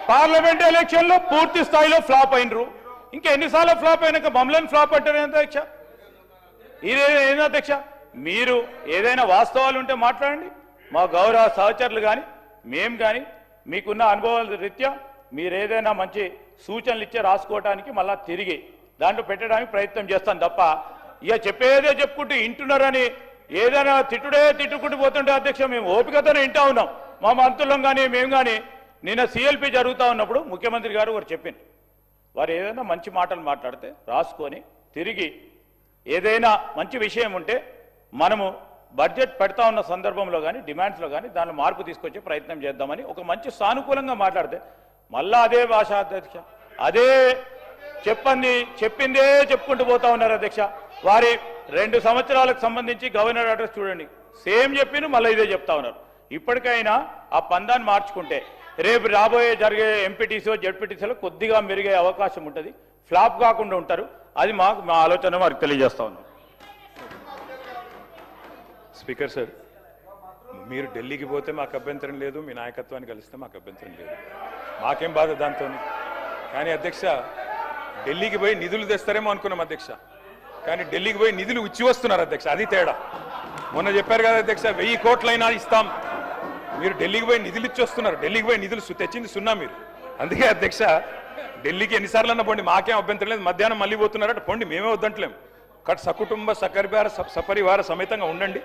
Parliament ఎలక్షన్లో పూర్తి స్థాయిలో ఫ్లాప్ అయినరు. ఇంకా ఎన్నిసార్లు ఫ్లాప్ అయినాక మమ్మల్ని ఫ్లాప్ అంటారు అధ్యక్ష? ఏంది అధ్యక్ష? మీరు ఏదైనా వాస్తవాలు ఉంటే మాట్లాడండి. మా గౌరవ సహచరులు కానీ మేము కానీ మీకున్న అనుభవాల రీత్యా మీరు ఏదైనా మంచి సూచనలు ఇచ్చే రాసుకోవడానికి మళ్ళా తిరిగి దాంట్లో పెట్టడానికి ప్రయత్నం చేస్తాను తప్ప ఇక చెప్పేదే చెప్పుకుంటూ ఇంటున్నారని ఏదైనా తిట్టుకుంటూ పోతుంటే అధ్యక్ష మేము ఓపికతోనే వింటా ఉన్నాం. మా మంత్రులం కానీ మేము కానీ నిన్న సిఎల్పి జరుగుతూ ఉన్నప్పుడు ముఖ్యమంత్రి గారు వారు చెప్పింది, వారు ఏదైనా మంచి మాటలు మాట్లాడితే రాసుకొని తిరిగి ఏదైనా మంచి విషయం ఉంటే మనము బడ్జెట్ పెడతా ఉన్న సందర్భంలో కానీ డిమాండ్స్లో కానీ దానిలో మార్పు తీసుకొచ్చే ప్రయత్నం చేద్దామని ఒక మంచి సానుకూలంగా మాట్లాడితే మళ్ళా అదే భాష అధ్యక్ష, అదే చెప్పిందే చెప్పుకుంటూ పోతా ఉన్నారు అధ్యక్ష. వారి 2 సంవత్సరాలకు సంబంధించి గవర్నర్ అడ్రస్ చూడండి, సేమ్ చెప్పిన మళ్ళీ ఇదే చెప్తా ఉన్నారు. ఇప్పటికైనా ఆ పందాన్ని మార్చుకుంటే రేపు రాబోయే జరిగే ఎంపీటీసీఓ జెడ్పీటీసీలో కొద్దిగా మెరుగే అవకాశం ఉంటుంది, ఫ్లాప్ కాకుండా ఉంటారు. అది మా ఆలోచన వారికి తెలియజేస్తా ఉన్నాం. స్పీకర్ సార్, మీరు ఢిల్లీకి పోతే మాకు అభ్యంతరం లేదు, మీ నాయకత్వాన్ని కలిస్తే మాకు అభ్యంతరం లేదు, మాకేం బాధ దాంతో. కానీ అధ్యక్ష, ఢిల్లీకి పోయి నిధులు తెస్తారేమో అనుకున్నాం అధ్యక్ష, కానీ ఢిల్లీకి పోయి నిధులు ఇచ్చి వస్తున్నారు అధ్యక్ష, అది తేడా. మొన్న చెప్పారు కదా అధ్యక్ష, 1000 కోట్లైనా ఇస్తాం, మీరు ఢిల్లీకి పోయి నిధులు ఇచ్చి వస్తున్నారు. ఢిల్లీకి పోయి నిధులు తెచ్చింది 0 మీరు. అందుకే అధ్యక్ష, ఢిల్లీకి ఎన్నిసార్లు అన్నా పోండి, మాకేం అభ్యంతరం లేదు. మధ్యాహ్నం మళ్ళీ పోతున్నారట, పోండి, మేమే వద్దంటలేం. సకుటుంబ సపరివార సమేతంగా ఉండండి.